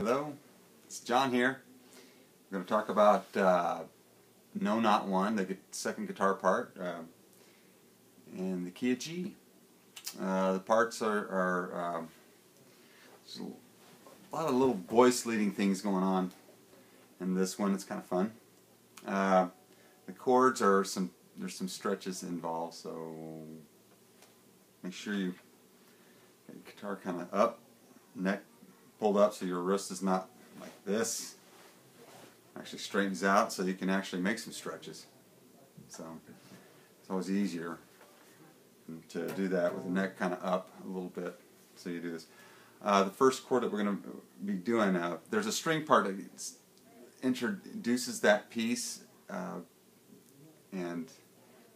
Hello, it's John here. We're going to talk about No Not One, the second guitar part, in the key of G. The parts are there's a lot of little voice leading things going on in this one. It's kind of fun. The chords are there's some stretches involved, so make sure you get your guitar kind of up, neck pulled up so your wrist is not like this. Actually straightens out so you can actually make some stretches. So it's always easier to do that with the neck kind of up a little bit. So you do this. The first chord that we're going to be doing, there's a string part that introduces that piece, and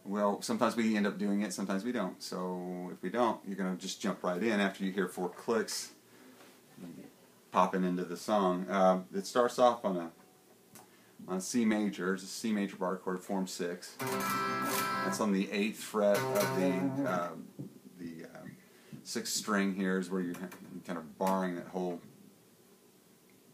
well, sometimes we end up doing it, sometimes we don't. So if we don't, you're going to just jump right in after you hear 4 clicks, popping into the song. It starts off on a C major. It's a C major bar chord, form 6. That's on the 8th fret of the 6th string. Here is where you're kind of barring that whole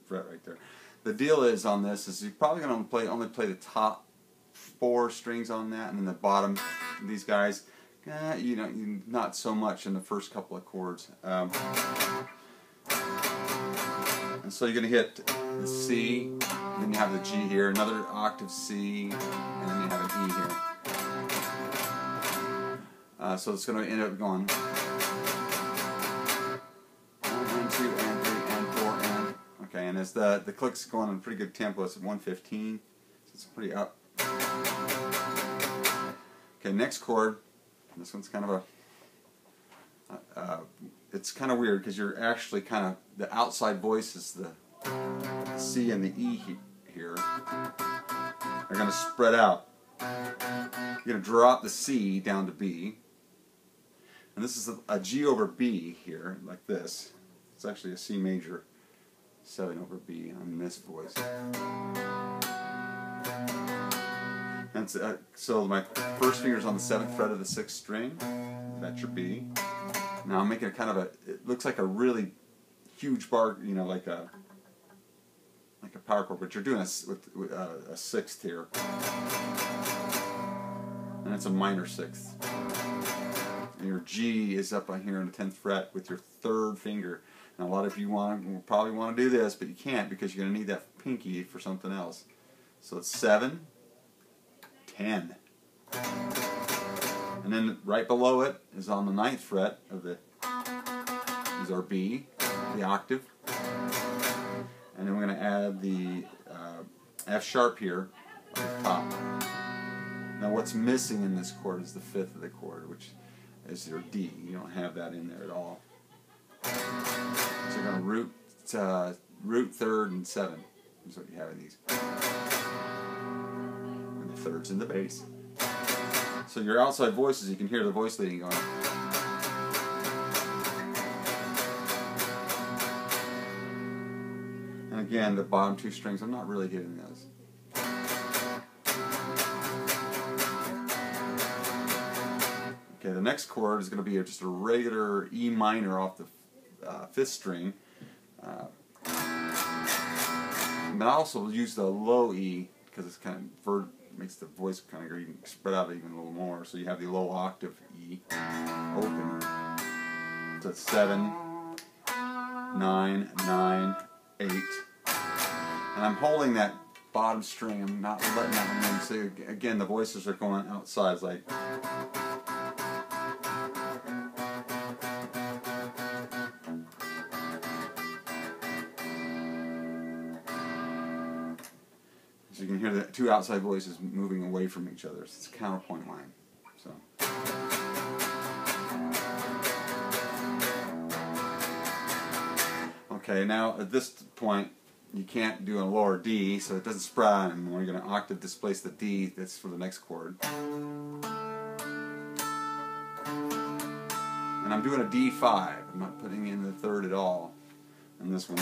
fret right there. The deal is on this is you're probably going to only play the top 4 strings on that, and then the bottom, these guys, not so much in the first couple of chords. And so you're going to hit the C, and then you have the G here, another octave C, and then you have an E here. So it's going to end up going 1 and 2 and 3 and 4 and okay. And as the clicks going on a pretty good tempo, it's at 115, so it's pretty up. Okay, next chord. This one's kind of it's kind of weird because you're actually kind of, the outside voice is the C and the E here. They're going to spread out. You're going to drop the C down to B. And this is a G over B here, like this. It's actually a C major 7 over B on this voice. And so my first finger's on the 7th fret of the 6th string. That's your B. Now I'm making a kind of it looks like a really huge bar, like a power chord, but you're doing with a 6th here, and it's a minor 6th. And your G is up on here on the 10th fret with your 3rd finger. Now a lot of you will probably want to do this, but you can't because you're going to need that pinky for something else. So it's 7, 10. And then right below it is on the 9th fret of is our B, the octave. And then we're going to add the F sharp here at the top. Now what's missing in this chord is the 5th of the chord, which is your D. You don't have that in there at all. So you're going to root 3rd and 7 is what you have in these. And the 3rd's in the bass. So your outside voices, you can hear the voice leading going. And again, the bottom 2 strings, I'm not really hitting those. Okay, the next chord is going to be just a regular E minor off the 5th string. But I also use the low E because it's kind of makes the voice kind of spread out even a little more. So you have the low octave E open. So it's 7, 9, 9, 8. And I'm holding that bottom string. I'm not letting that one in. So again, the voices are going outside. It's like. So you can hear the 2 outside voices moving away from each other. It's a counterpoint line. So. Okay, now at this point you can't do a lower D, so it doesn't spread out anymore. You're going to octave displace the D. That's for the next chord. And I'm doing a D5. I'm not putting in the 3rd at all in this one.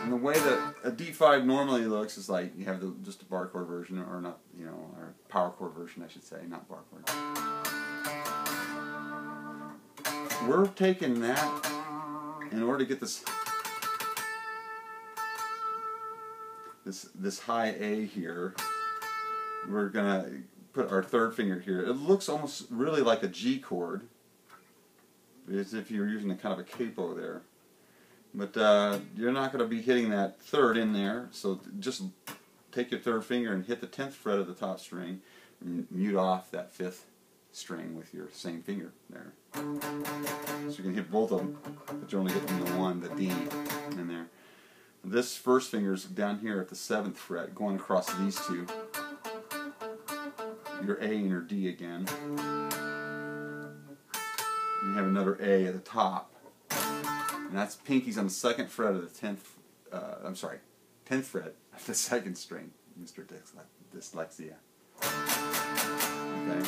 And the way that a D5 normally looks is like you have just a bar chord version, or not, or a power chord version, I should say, not bar chord. We're taking that in order to get this this high A here, we're gonna put our third finger here. It looks almost really like a G chord, as if you're using a kind of a capo there. But you're not going to be hitting that third in there, so just take your third finger and hit the 10th fret of the top string, and mute off that 5th string with your same finger there. So you can hit both of them, but you're only hitting the one, the D, in there. This first finger is down here at the 7th fret, going across these two. Your A and your D again. You have another A at the top. And that's pinkies on the 2nd fret of the 10th, 10th fret of the 2nd string, Mr. Dyslexia. Okay.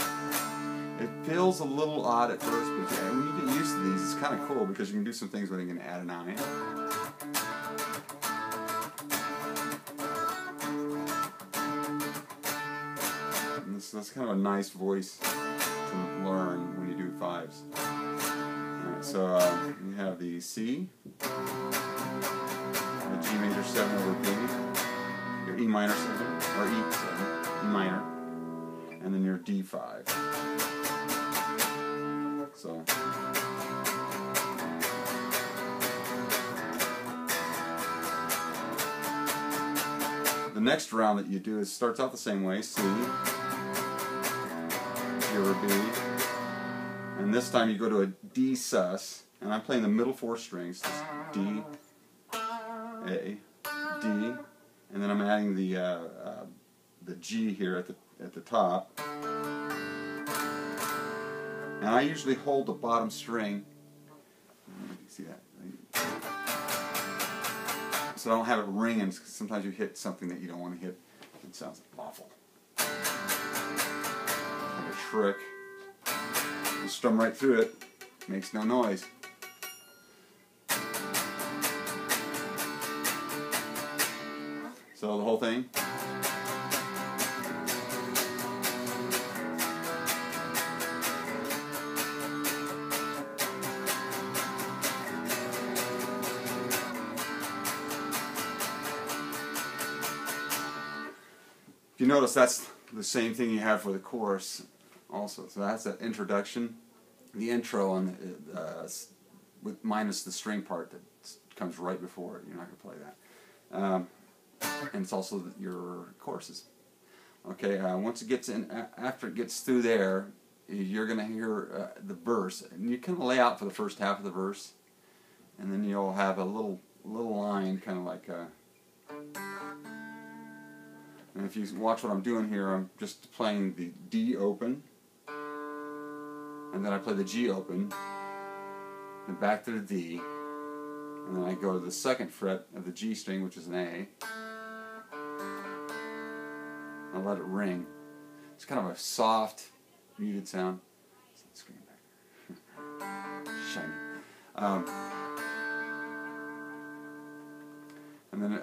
It feels a little odd at first, but when you get used to these, it's kind of cool because you can do some things where you can add a 9. And so that's kind of a nice voice to learn when you do 5s. So you have the C, the G major 7 over B, your E minor 7, or E7, E minor, and then your D5. So the next round that you do is starts out the same way, C, G over B. And this time you go to a D sus, and I'm playing the middle 4 strings. D, A, D, and then I'm adding the G here at the top. And I usually hold the bottom string. See that? So I don't have it ringing, because sometimes you hit something that you don't want to hit. It sounds awful. Like a trick. You strum right through it, makes no noise. So the whole thing. If you notice, that's the same thing you have for the chorus also. So that's an introduction, the intro, and with minus the string part that comes right before it. You're not going to play that. And it's also your choruses. Okay, once it gets in, after it gets through there, you're going to hear the verse, and you kind of lay out for the first half of the verse, and then you'll have a little line, kind of like a. And if you watch what I'm doing here, I'm just playing the D open, and then I play the G open, then back to the D, and then I go to the 2nd fret of the G string, which is an A. I'll let it ring. It's kind of a soft, muted sound. Screen back there. Shiny. And then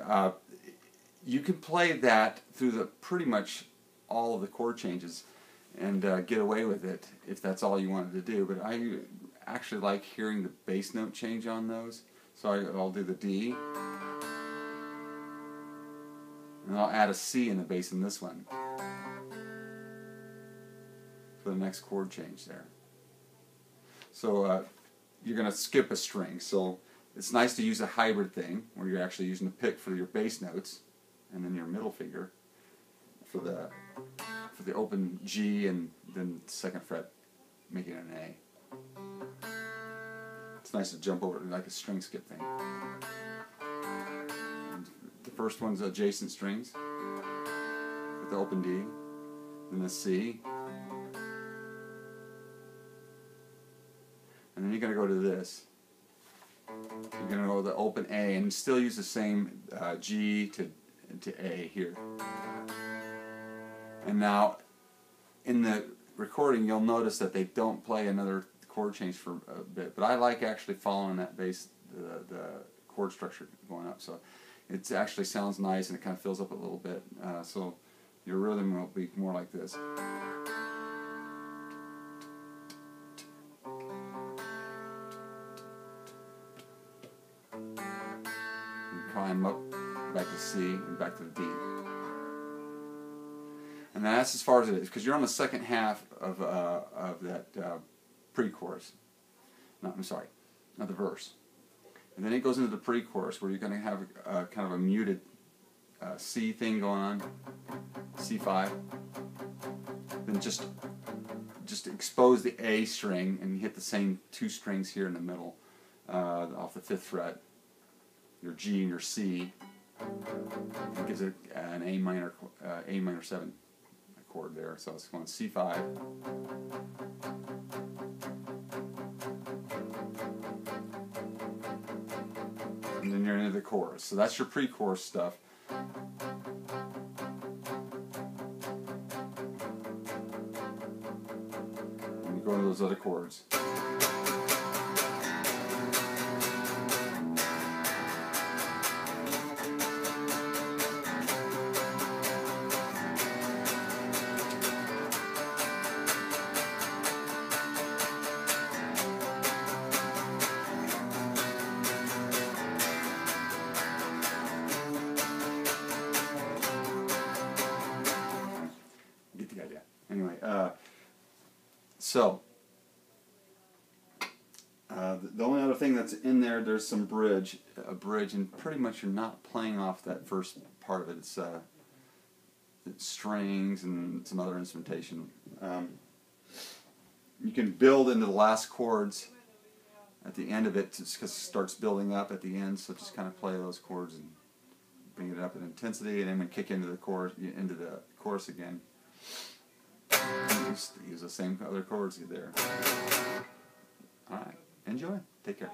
you can play that through the pretty much all of the chord changes and get away with it if that's all you wanted to do. But I actually like hearing the bass note change on those. So I'll do the D, and I'll add a C in the bass in this one for the next chord change there. So you're going to skip a string. So it's nice to use a hybrid thing where you're actually using the pick for your bass notes, and then your middle finger for the open G, and then 2nd fret making it an A. It's nice to jump over like a string skip thing. And the first one's adjacent strings with the open D, then the C, and then you're going to go to this. You're going to go to the open A and still use the same G to A here. And now in the recording you'll notice that they don't play another chord change for a bit, but I like actually following that bass, the chord structure going up, so it actually sounds nice and it kind of fills up a little bit, so your rhythm will be more like this. Climb up back to C, and back to the D. And that's as far as it is, because you're on the second half of that pre-chorus. No, I'm sorry, not the verse. And then it goes into the pre-chorus where you're going to have kind of a muted C thing going on, C5. Then just expose the A string and hit the same two strings here in the middle off the 5th fret, your G and your C. It gives it an A minor 7 chord there. So it's going C5. And then you're into the chorus. So that's your pre-chorus stuff. And you go into those other chords. Get the idea. Anyway, so the only other thing that's in there, there's some a bridge, and pretty much you're not playing off that first part of it. It's strings and some other instrumentation. You can build into the last chords at the end of it, just because it starts building up at the end. So just kind of play those chords and bring it up in intensity, and then when kick into the chorus again. Use the same other chords there. All right, enjoy. Take care.